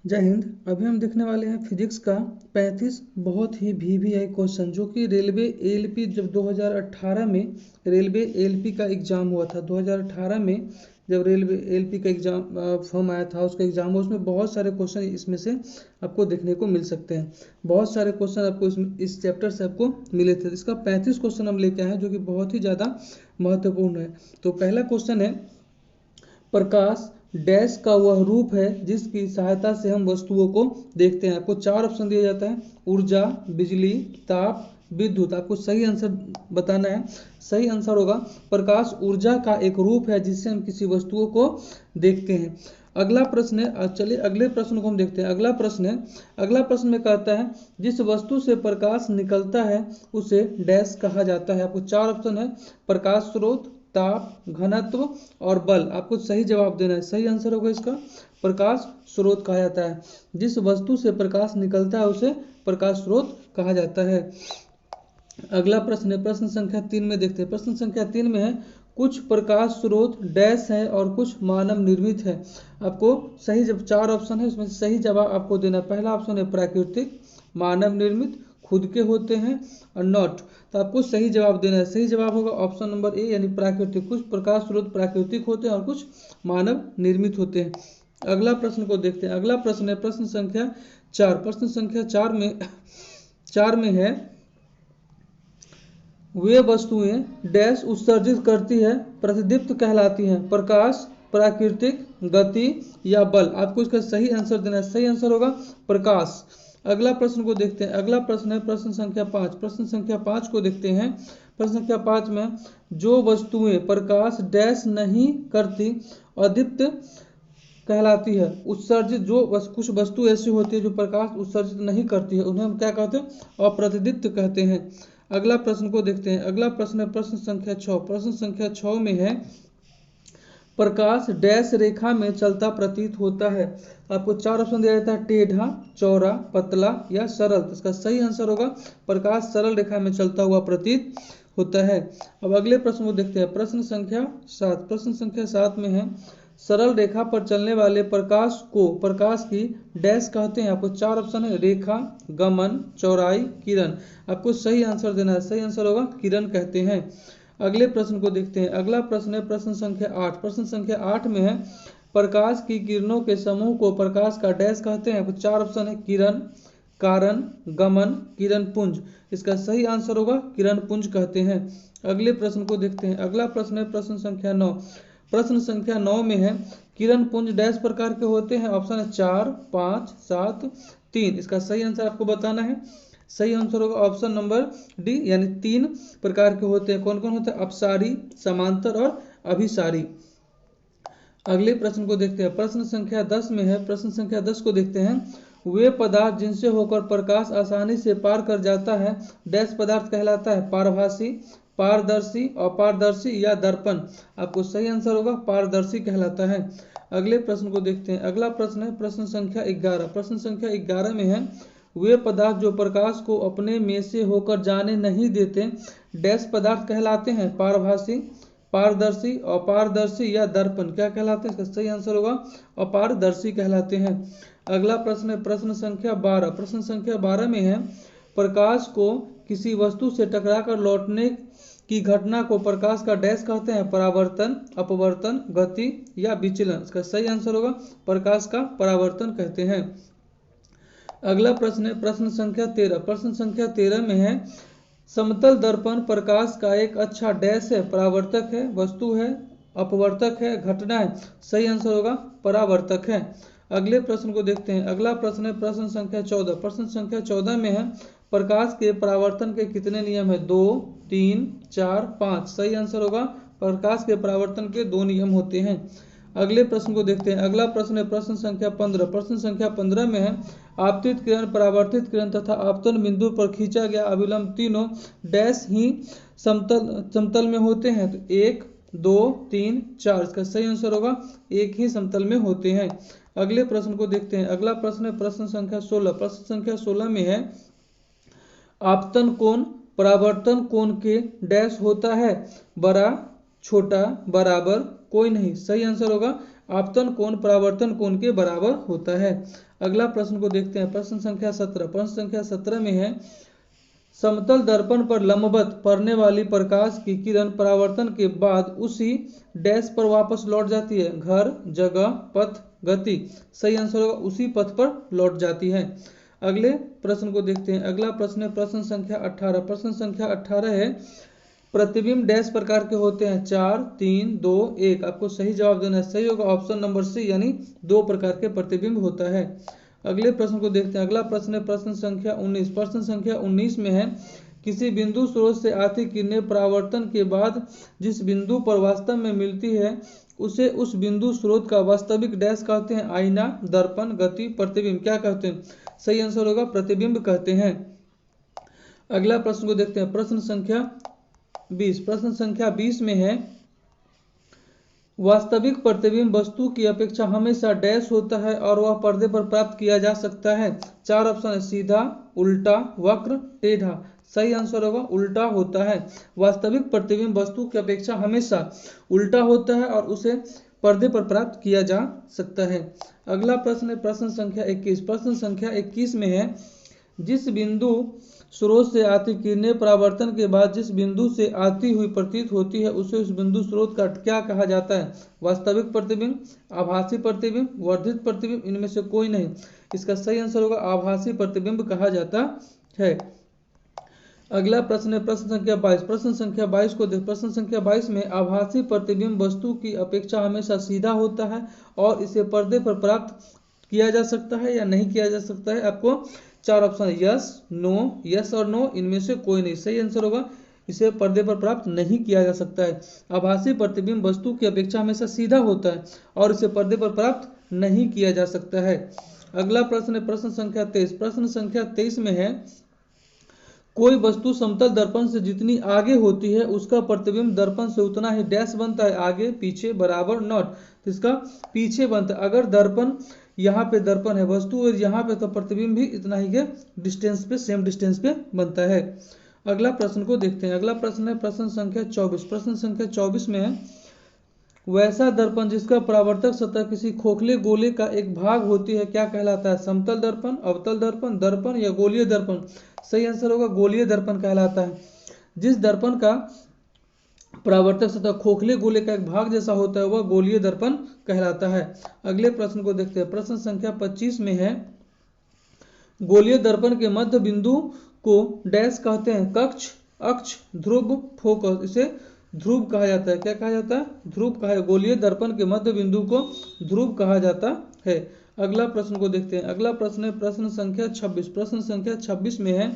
जय हिंद। अभी हम देखने वाले हैं फिजिक्स का 35 बहुत ही वीवीआई क्वेश्चन, जो कि रेलवे एएलपी जब 2018 में रेलवे एएलपी का एग्ज़ाम हुआ था। 2018 में जब रेलवे एएलपी का एग्ज़ाम फॉर्म आया था, उसका एग्ज़ाम हुआ, उसमें बहुत सारे क्वेश्चन इसमें से आपको देखने को मिल सकते हैं। बहुत सारे क्वेश्चन आपको इस चैप्टर से आपको मिले थे। इसका 35 क्वेश्चन हम लेके आए हैं, जो कि बहुत ही ज़्यादा महत्वपूर्ण है। तो पहला क्वेश्चन है, प्रकाश डैश का वह रूप है जिसकी सहायता से हम वस्तुओं को देखते हैं। आपको 4 ऑप्शन दिया जाता है: ऊर्जा, बिजली, ताप, विद्युत। आपको सही आंसर बताना है। सही आंसर होगा प्रकाश ऊर्जा का एक रूप है जिससे हम किसी वस्तुओं को देखते हैं। अगला प्रश्न है, चलिए अगले प्रश्न को हम देखते हैं। अगला प्रश्न में कहता है, जिस वस्तु से प्रकाश निकलता है उसे डैश कहा जाता है। आपको 4 ऑप्शन है: प्रकाश स्रोत, ताप, घनत्व और बल। आपको सही जवाब देना है। सही आंसर होगा इसका प्रकाश स्रोत कहा जाता है। जिस वस्तु से प्रकाश निकलता है उसे प्रकाश स्रोत कहा जाता है। अगला प्रश्न है, प्रश्न संख्या 3 में देखते हैं। प्रश्न संख्या 3 में है, कुछ प्रकाश स्रोत डैश है और कुछ मानव निर्मित है। आपको सही, जब 4 ऑप्शन है उसमें सही जवाब आपको देना है। पहला ऑप्शन है प्राकृतिक, मानव निर्मित, खुद के होते हैं और नॉट। तो आपको सही जवाब देना है। सही जवाब होगा ऑप्शन नंबर ए, यानी प्राकृतिक। कुछ प्रकाश स्रोत प्राकृतिक होते हैं और कुछ मानव निर्मित होते हैं। अगला प्रश्न को देखते हैं। अगला प्रश्न है, प्रश्न संख्या 4। प्रश्न संख्या 4 में है, वे वस्तुएं डैश उत्सर्जित करती है प्रतिदीप्त कहलाती हैं: प्रकाश, प्राकृतिक, गति या बल। आपको इसका सही आंसर देना है। सही आंसर होगा प्रकाश। अगला प्रश्न को देखते हैं। अगला प्रश्न है प्रश्न संख्या 5। प्रश्न संख्या 5 को देखते हैं। प्रश्न संख्या 5 में, जो वस्तुएं प्रकाश डैश नहीं करती अदीप्त कहलाती है। उत्सर्जित, जो कुछ वस्तु ऐसी होती है जो प्रकाश उत्सर्जित नहीं करती है, उन्हें हम क्या कहते हैं? अप्रतिदीप्त कहते हैं। अगला प्रश्न को देखते हैं। अगला प्रश्न है प्रश्न संख्या 6। प्रश्न संख्या 6 में है, प्रकाश डैश रेखा में चलता प्रतीत होता है। आपको 4 ऑप्शन दिया जाता है: टेढ़ा, चौड़ा, पतला या सरल। तो इसका सही आंसर होगा प्रकाश सरल रेखा में चलता हुआ प्रतीत होता है। अब अगले प्रश्न को देखते हैं। प्रश्न संख्या 7। प्रश्न संख्या 7 में है, सरल रेखा पर चलने वाले प्रकाश को प्रकाश की डैश कहते हैं। आपको 4 ऑप्शन है: रेखा, गमन, चौड़ाई, किरण। आपको सही आंसर देना है। सही आंसर होगा किरण कहते हैं। अगले प्रश्न को देखते हैं। अगला प्रश्न है प्रश्न संख्या 8। प्रश्न संख्या 8 में है, प्रकाश की किरणों के समूह को प्रकाश का डैश कहते हैं। आपको 4 ऑप्शन है: किरण, कारण, गमन, किरण पुंज। इसका सही आंसर होगा किरण पुंज कहते हैं। अगले प्रश्न को देखते हैं। अगला प्रश्न है प्रश्न संख्या 9। प्रश्न संख्या 9 में है, किरण पुंज डैश प्रकार के होते हैं। ऑप्शन है 4, 5, 7, 3। इसका सही आंसर आपको बताना है। सही आंसर होगा ऑप्शन नंबर डी, यानी 3 प्रकार के होते हैं। कौन कौन होते हैं? अपसारी, समांतर और अभिसारी। अगले प्रश्न को देखते हैं। प्रश्न संख्या 10 में है। प्रश्न संख्या 10 को देखते हैं, वे पदार्थ जिनसे होकर प्रकाश आसानी से पार कर जाता है डैश पदार्थ कहलाता है: पारभासी, पारदर्शी, अपारदर्शी या दर्पण। आपको सही आंसर होगा पारदर्शी कहलाता है। अगले प्रश्न को देखते हैं। अगला प्रश्न है प्रश्न संख्या 11। प्रश्न संख्या 11 में है, वे पदार्थ जो प्रकाश को अपने में से होकर जाने नहीं देते डैश पदार्थ कहलाते हैं: पारभासी, पारदर्शी, अपारदर्शी या दर्पण। क्या कहलाते हैं? इसका सही आंसर होगा अपारदर्शी कहलाते हैं। अगला प्रश्न है प्रश्न संख्या 12। प्रश्न संख्या 12 में है, प्रकाश को किसी वस्तु से टकराकर लौटने की घटना को प्रकाश का डैश कहते हैं: परावर्तन, अपवर्तन, गति या विचलन। इसका सही आंसर होगा प्रकाश का परावर्तन कहते हैं। अगला प्रश्न है प्रश्न संख्या 13। प्रश्न संख्या 13 में है, समतल दर्पण प्रकाश का एक अच्छा डैश है: परावर्तक है, वस्तु है, अपवर्तक है, घटना है। सही आंसर होगा परावर्तक है। अगले प्रश्न को देखते हैं। अगला प्रश्न है प्रश्न संख्या 14। प्रश्न संख्या 14 में है, प्रकाश के परावर्तन के कितने नियम है? 2, 3, 4, 5। सही आंसर होगा प्रकाश के परावर्तन के 2 नियम होते हैं। अगले प्रश्न को देखते हैं। अगला प्रश्न है प्रश्न संख्या 15। प्रश्न संख्या 15 में है, आपतित किरण, परावर्तित किरण तथा आपतन बिंदु पर खींचा गया अभिलंब तीनों डैश ही समतल में होते हैं। तो 1, 2, 3, 4। इसका सही आंसर होगा एक ही समतल में होते हैं। अगले प्रश्न को देखते हैं। अगला प्रश्न है प्रश्न संख्या 16। प्रश्न संख्या 16 में है, आपतन कोण परावर्तन कोण के डैश होता है: बड़ा, छोटा, बराबर, कोई नहीं। सही आंसर होगा आपतन कोण परावर्तन कोण के बराबर होता है। अगला प्रश्न को देखते हैं, प्रश्न संख्या 17। प्रश्न संख्या 17 में है, समतल दर्पण पर लंबवत पड़ने वाली प्रकाश की किरण परावर्तन के बाद उसी डैश पर वापस लौट जाती है। घर, जगह, पथ, गति। सही आंसर होगा उसी पथ पर लौट जाती है। अगले प्रश्न को देखते हैं। अगला प्रश्न है प्रश्न संख्या 18। प्रश्न संख्या 18 है, प्रतिबिंब डैश प्रकार के होते हैं। 4, 3, 2, 1। आपको सही जवाब देना है। सही होगा ऑप्शन नंबर सी, यानी 2 प्रकार के प्रतिबिंब होता है। अगले प्रश्न को देखते हैं। अगला प्रश्न है प्रश्न संख्या 19। प्रश्न संख्या 19 में है, किसी बिंदु स्रोत से आती किरणें परावर्तन के बाद जिस बिंदु पर वास्तव में मिलती है उसे उस बिंदु स्रोत का वास्तविक डैश कहते हैं। आईना, दर्पण, गति, प्रतिबिंब। क्या कहते हैं? सही आंसर होगा प्रतिबिंब कहते हैं। अगला प्रश्न को देखते हैं। प्रश्न संख्या 20। प्रश्न संख्या 20 में है, वास्तविक प्रतिबिंब वस्तु की अपेक्षा हमेशा डैश होता है और वह पर्दे पर प्राप्त किया जा सकता है। 4 ऑप्शन है, सीधा, उल्टा, वक्र, टेढ़ा। सही आंसर होगा उल्टा होता है। वास्तविक प्रतिबिंब वस्तु की अपेक्षा हमेशा उल्टा होता है और उसे पर्दे पर प्राप्त किया जा सकता है। अगला प्रश्न है प्रश्न संख्या 21। प्रश्न संख्या 21 में है, जिस बिंदु स्रोत से आती किरणें परावर्तन के बाद जिस बिंदु से आती हुई प्रतीत होती है उसे उस बिंदु स्रोत का क्या कहा जाता है? वास्तविक प्रतिबिंब, आभासी प्रतिबिंब, वर्धित प्रतिबिंब, इनमें से कोई नहीं। इसका सही आंसर होगा आभासी प्रतिबिंब कहा जाता है। अगला प्रश्न है प्रश्न संख्या 22। प्रश्न संख्या 22 को देख। प्रश्न संख्या 22 में, आभासी प्रतिबिंब वस्तु की अपेक्षा हमेशा सीधा होता है और इसे पर्दे पर प्राप्त किया जा सकता है या नहीं किया जा सकता है। आपको 4 ऑप्शन, यस, नो, यस और नो, इनमें से कोई नहीं। सही आंसर होगा इसे पर्दे पर प्राप्त नहीं किया जा सकता है। आभासी प्रतिबिंब वस्तु की अपेक्षा हमेशा सीधा होता है और इसे पर्दे पर प्राप्त नहीं किया जा सकता है। अगला प्रश्न है प्रश्न संख्या 23। प्रश्न संख्या 23 में है, कोई वस्तु समतल दर्पण से जितनी आगे होती है उसका प्रतिबिंब दर्पण से उतना ही डैश बनता है। आगे, पीछे, बराबर, नॉट। इसका पीछे बनता है। अगर दर्पण यहाँ पे दर्पण है वस्तु और यहाँ पे, तो प्रतिबिंब भी इतना ही के डिस्टेंस पे, सेम डिस्टेंस पे बनता है। अगला प्रश्न को देखते हैं। अगला प्रश्न है प्रश्न संख्या 24। प्रश्न संख्या 24 में है, वैसा दर्पण जिसका परावर्तक सतह किसी खोखले गोले का एक भाग होती है क्या कहलाता है? समतल दर्पण, अवतल दर्पण, दर्पण या गोलीय दर्पण। सही आंसर होगा गोलीय दर्पण कहलाता है। जिस दर्पण का परावर्तक सतह खोखले गोले का एक भाग जैसा होता है वह गोलीय दर्पण कहलाता है। अगले प्रश्न को देखते हैं। प्रश्न संख्या 25 में है, गोलीय दर्पण के मध्य बिंदु को डैश कहते हैं। कक्ष, अक्ष, ध्रुव, फोकस। इसे ध्रुव कहा जाता है। क्या कहा जाता है? ध्रुव कहा है। गोलीय दर्पण के मध्य बिंदु को ध्रुव कहा जाता है। अगला प्रश्न को देखते हैं। अगला प्रश्न है प्रश्न संख्या 26। प्रश्न संख्या 26 में है,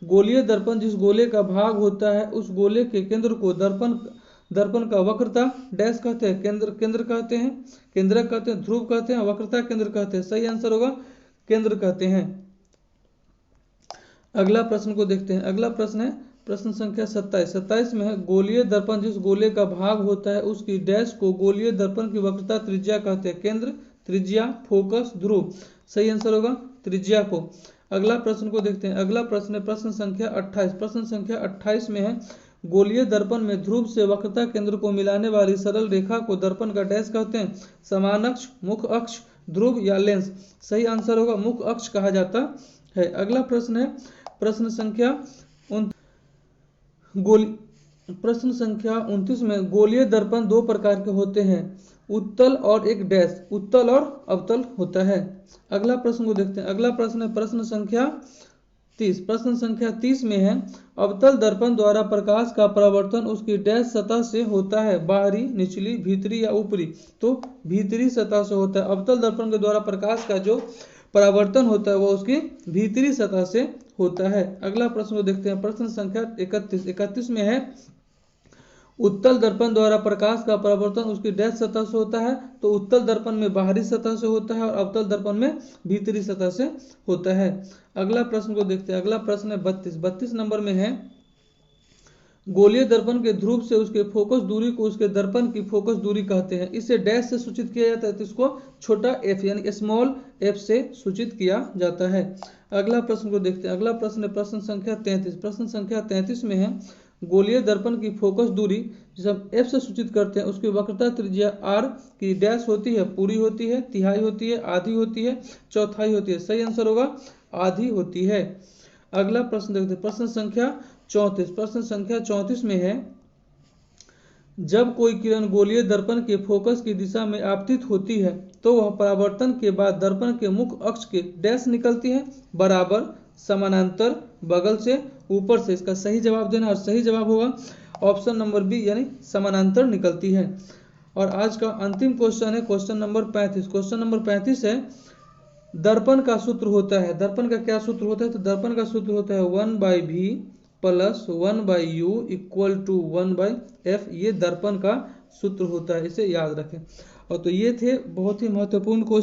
गोलीय दर्पण जिस गोले का भाग होता है उस गोले के केंद्र को दर्पण का वक्रता डैश कहते हैं। केंद्र कहते हैं, केंद्रक कहते हैं, ध्रुव कहते हैं, वक्रता केंद्र कहते हैं। सही आंसर होगा केंद्र कहते हैं। अगला प्रश्न को देखते हैं। अगला प्रश्न है प्रश्न संख्या 27। 27 में है, गोलीय दर्पण जिस गोले का भाग होता है उसकी डैश को गोलीय दर्पण की वक्रता त्रिज्या कहते हैं। केंद्र, त्रिज्या, फोकस, ध्रुव। सही आंसर होगा त्रिज्या को। अगला प्रश्न को देखते हैं। अगला प्रश्न है प्रश्न संख्या 28। प्रश्न संख्या 28 में है, गोलीय दर्पण में ध्रुव से वक्रता केंद्र को मिलाने वाली सरल रेखा को दर्पण का डैश कहते हैं। समान अक्ष, मुख्य अक्ष, ध्रुव या लेंस। सही आंसर होगा मुख्य अक्ष कहा जाता है। अगला प्रश्न है प्रश्न संख्या 29 में, गोलीय दर्पण 2 प्रकार के होते हैं, उत्तल और एक डैश। उत्तल और अवतल होता है। अगला प्रश्न को देखते हैं। अगला प्रश्न है प्रश्न संख्या 30। प्रश्न संख्या 30 में है, अवतल दर्पण द्वारा प्रकाश का परावर्तन उसकी डैश सतह से होता है। बाहरी, निचली, भीतरी या ऊपरी। तो भीतरी सतह से होता है। अवतल दर्पण के द्वारा प्रकाश का जो परावर्तन होता है वह उसकी भीतरी सतह से होता है। अगला प्रश्न को देखते हैं। प्रश्न संख्या 31। 31 में है, उत्तल दर्पण द्वारा प्रकाश का परावर्तन उसकी डैश सतह से होता है। तो उत्तल दर्पण में बाहरी सतह से होता है और अवतल दर्पण में भीतरी सतह से होता है। अगला प्रश्न को देखते हैं। अगला प्रश्न है 32। 32 नंबर में है, गोलीय दर्पण के ध्रुव से उसके फोकस दूरी को उसके दर्पण की फोकस दूरी कहते हैं। इसे डैश से सूचित किया जाता है, तो इसको छोटा f यानी स्मॉल f से सूचित किया जाता है। अगला प्रश्न को देखते हैं। अगला प्रश्न है प्रश्न संख्या 33। प्रश्न संख्या 33 में है, गोलीय दर्पण की फोकस दूरी जिसे हम एफ से सूचित करते हैं उसकी वक्रता त्रिज्या आर की डैश होती है, पूरी होती है, तिहाई होती है, आधी होती है, चौथाई होती है। सही आंसर होगा आधी होती है। अगला प्रश्न देखते हैं, प्रश्न संख्या 34। प्रश्न संख्या 34 में है, जब कोई किरण गोलीय दर्पण के फोकस की दिशा में आपतित होती है तो वह परावर्तन के बाद दर्पण के मुख्य अक्ष के डैश निकलती है, बराबर, समानांतर, बगल से, ऊपर से। इसका सही जवाब देना और सही जवाब होगा ऑप्शन नंबर बी यानी समानांतर निकलती है। और आज का अंतिम क्वेश्चन है क्वेश्चन नंबर 35। क्वेश्चन नंबर 35 है, दर्पण का सूत्र होता है, दर्पण का क्या सूत्र होता है? तो दर्पण का सूत्र होता है 1/v plus 1/u equal to 1/f। ये दर्पण का सूत्र होता है, इसे याद रखें। और तो ये थे बहुत ही महत्वपूर्ण क्वेश्चन।